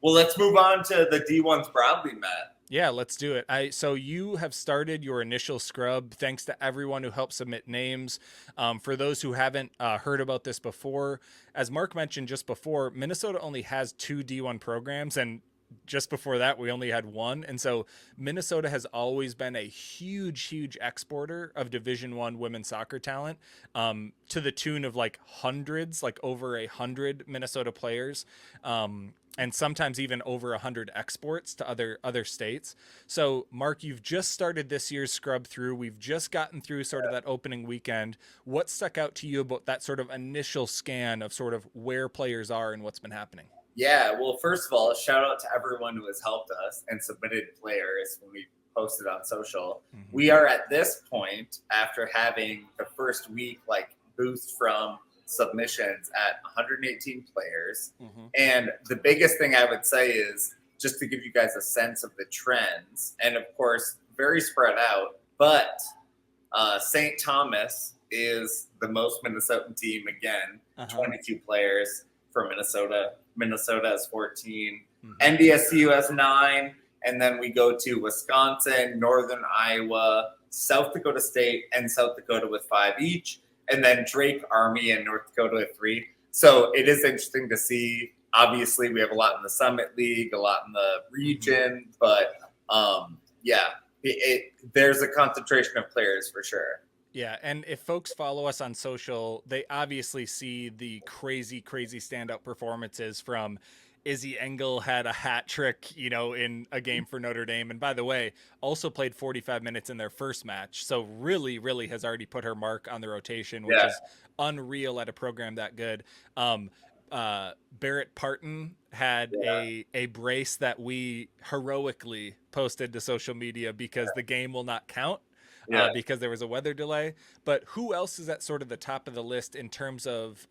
Well, let's move on to the D1s broadly, Matt. Yeah, let's do it. So you have started your initial scrub. Thanks to everyone who helped submit names. For those who haven't heard about this before, as Mark mentioned just before, Minnesota only has two D1 programs, and just before that, we only had one. And so Minnesota has always been a huge exporter of Division I women's soccer talent, to the tune of like hundreds, like over 100 Minnesota players. And sometimes even over 100 exports to other states. So, Mark, you've just started this year's scrub through. We've just gotten through sort of that opening weekend. What stuck out to you about that sort of initial scan of sort of where players are and what's been happening? Yeah, well, first of all, shout out to everyone who has helped us and submitted players when we posted on social. Mm-hmm. We are at this point after having the first week like boost from submissions at 118 players. Mm-hmm. And the biggest thing I would say is just to give you guys a sense of the trends, and of course, very spread out, but St. Thomas is the most Minnesotan team again, 22 players for Minnesota. Minnesota has 14. Mm-hmm. NDSU has 9. And then we go to Wisconsin, Northern Iowa, South Dakota State, and South Dakota with 5 each. And then Drake, Army, and North Dakota with 3. So it is interesting to see. Obviously, we have a lot in the Summit League, a lot in the region. But there's a concentration of players for sure. Yeah, and if folks follow us on social, they obviously see the crazy standout performances from Izzy Engel had a hat trick, in a game for Notre Dame. And by the way, also played 45 minutes in their first match. So really has already put her mark on the rotation, which is unreal at a program that good. Barrett Parton had a brace that we heroically posted to social media because the game will not count. Because there was a weather delay. But who else is at sort of the top of the list in terms of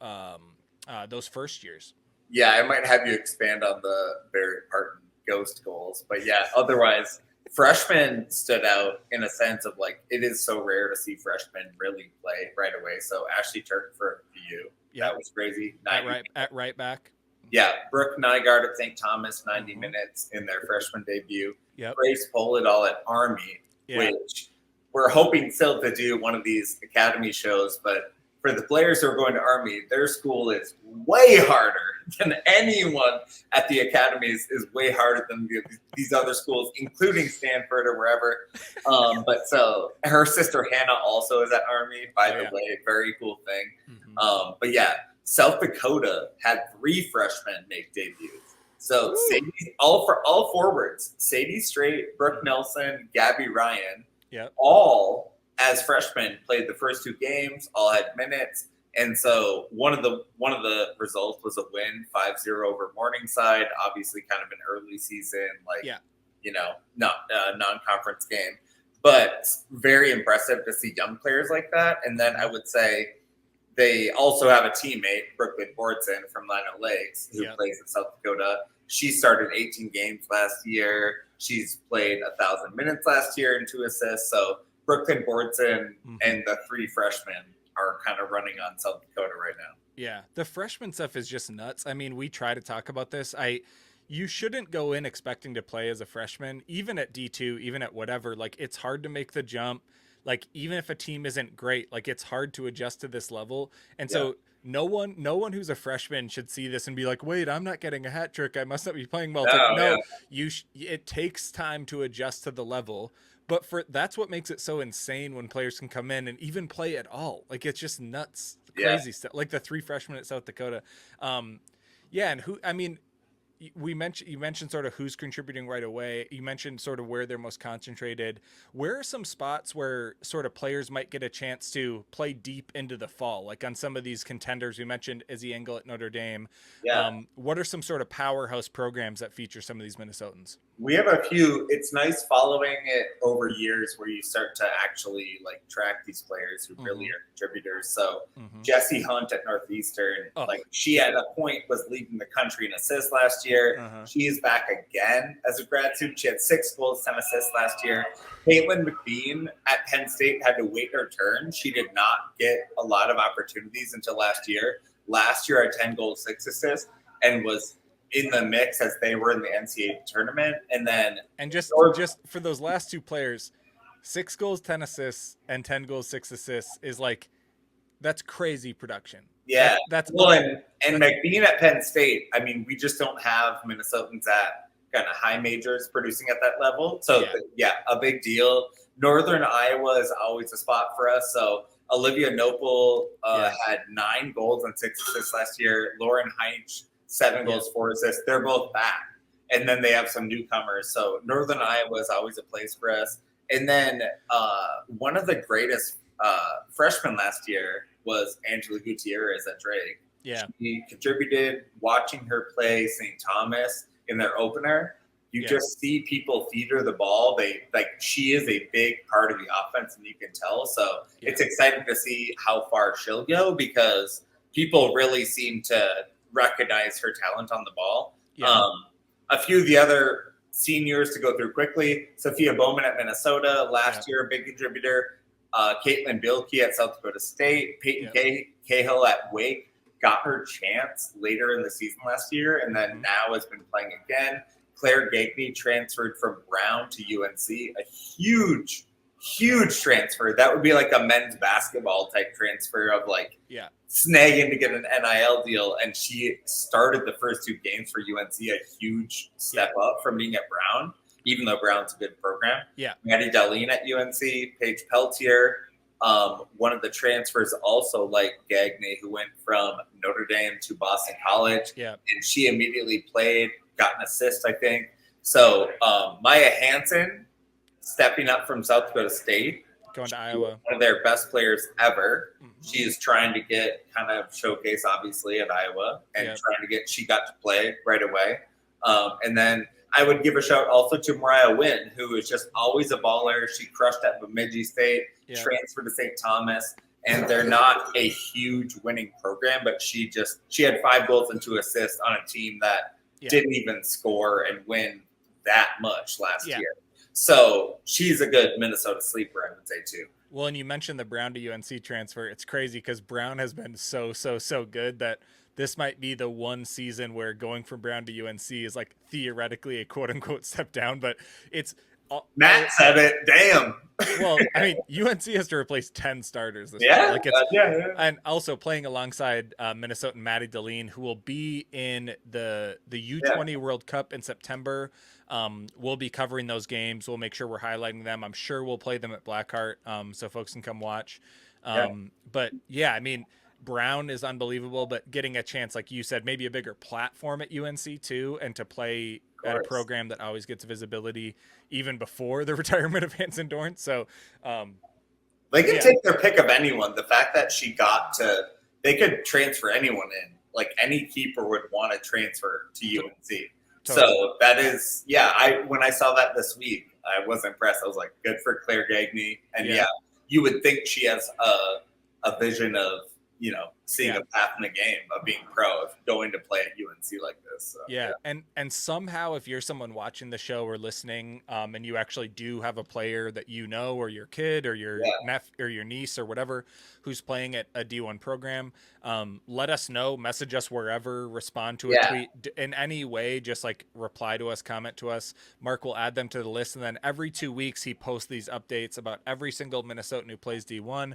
those first years? Yeah, I might have you expand on the Barrett Parton ghost goals. But yeah, otherwise, freshmen stood out in a sense of like, it is so rare to see freshmen really play right away. So Ashley Turk for VU, that was crazy. At right back. Yeah, Brooke Nygaard at St. Thomas, 90 minutes in their freshman debut. Yep. Grace Polidal at Army, which we're hoping still to do one of these academy shows, but for the players who are going to Army, their school is way harder than anyone at the academies is way harder than these other schools, including Stanford or wherever. But so her sister Hannah also is at Army, by the way, very cool thing. Mm-hmm. But yeah, South Dakota had 3 freshmen make debuts. So Sadie, all forwards, Sadie Straight, Brooke Nelson, Gabby Ryan, all as freshmen played the first 2 games, all had minutes. And so one of the results was a win, 5-0 over Morningside, obviously kind of an early season, non-conference game. But very impressive to see young players like that. And then I would say they also have a teammate, Brooklyn Bordson from Lino Lakes, who plays in South Dakota. She started 18 games last year. She's played 1,000 minutes last year and 2 assists. So Brooklyn Bordson and the 3 freshmen are kind of running on South Dakota right now. Yeah, the freshman stuff is just nuts. I mean, we try to talk about this. You shouldn't go in expecting to play as a freshman, even at D2, even at whatever. Like, it's hard to make the jump. Like, even if a team isn't great, like, it's hard to adjust to this level. And so no one who's a freshman should see this and be like, wait, I'm not getting a hat trick. I must not be playing well. It takes time to adjust to the level. But that's what makes it so insane when players can come in and even play at all. Like, it's just nuts, crazy stuff. Like the 3 freshmen at South Dakota. You mentioned sort of who's contributing right away. You mentioned sort of where they're most concentrated. Where are some spots where sort of players might get a chance to play deep into the fall? Like on some of these contenders, we mentioned Izzy Engel at Notre Dame. What are some sort of powerhouse programs that feature some of these Minnesotans? We have a few. It's nice following it over years where you start to actually like track these players who really are contributors. So Jessie Hunt at Northeastern, she at a point was leading the country in assists last year. She is back again as a grad student. She had 6 goals, 10 assists last year. Caitlin McBean at Penn State had to wait her turn. She did not get a lot of opportunities until last year. Last year, had 10 goals, 6 assists, and was in the mix as they were in the NCAA tournament. And then just for those last two players, 6 goals, 10 assists, and 10 goals, 6 assists is like, that's crazy production. Yeah. That's well, and being at Penn State, I mean, we just don't have Minnesotans at kind of high majors producing at that level. So yeah, a big deal. Northern Iowa is always a spot for us. So Olivia Nopel had 9 goals and 6 assists last year. Lauren Heinz, 7 goals, 4 assists. They're both back. And then they have some newcomers. So Northern Iowa is always a place for us. And then one of the greatest freshmen last year was Angela Gutierrez at Drake. Yeah. She contributed. Watching her play St. Thomas in their opener, you just see people feed her the ball. She is a big part of the offense, and you can tell. So it's exciting to see how far she'll go because people really seem to recognize her talent on the ball. Yeah. A few of the other seniors to go through quickly. Sophia Bowman at Minnesota last year, a big contributor. Caitlin Bilkey at South Dakota State. Peyton Cahill at Wake got her chance later in the season last year, and then now has been playing again. Claire Gagney transferred from Brown to UNC, a huge transfer. That would be like a men's basketball type transfer of snagging to get an NIL deal. And she started the first 2 games for UNC, a huge step up from being at Brown, even though Brown's a good program. Yeah. Maddie Darlene at UNC, Paige Peltier. One of the transfers also like Gagney, who went from Notre Dame to Boston College. Yeah. And she immediately played, got an assist, I think. So Maya Hansen stepping up from South Dakota State. Going to Iowa. One of their best players ever. She is trying to get kind of showcase, obviously, at Iowa and she got to play right away. And then I would give a shout also to Mariah Wynn, who is just always a baller. She crushed at Bemidji State, transferred to St. Thomas, and they're not a huge winning program, but she had 5 goals and 2 assists on a team that didn't even score and win that much last year. So she's a good Minnesota sleeper, I would say, too. Well, and you mentioned the Brown to UNC transfer. It's crazy because Brown has been so good that this might be the one season where going from Brown to UNC is like theoretically a quote unquote step down, but it's Matt said it. Damn. Well, I mean, UNC has to replace 10 starters this year. And also playing alongside Minnesotan Maddie Darlene, who will be in the U20 World Cup in September. We'll be covering those games. We'll make sure we're highlighting them. I'm sure we'll play them at Blackheart, so folks can come watch. But yeah, I mean, Brown is unbelievable, but getting a chance, like you said, maybe a bigger platform at UNC too, and to play at a program that always gets visibility even before the retirement of Hanson Dorn. So they could take their pick of anyone. The fact that they could transfer anyone in. Like any keeper would want to transfer to UNC. Totally. So that is, when I saw that this week, I was impressed. I was like, good for Claire Gagney. And you would think she has a vision of, seeing a path in the game of being pro, of going to play at UNC like this. So, And somehow if you're someone watching the show or listening, and you actually do have a player that or your kid or your or your niece or whatever who's playing at a D1 program, let us know, message us wherever, respond to a tweet in any way, just like reply to us, comment to us. Mark will add them to the list, and then every 2 weeks he posts these updates about every single Minnesotan who plays D1.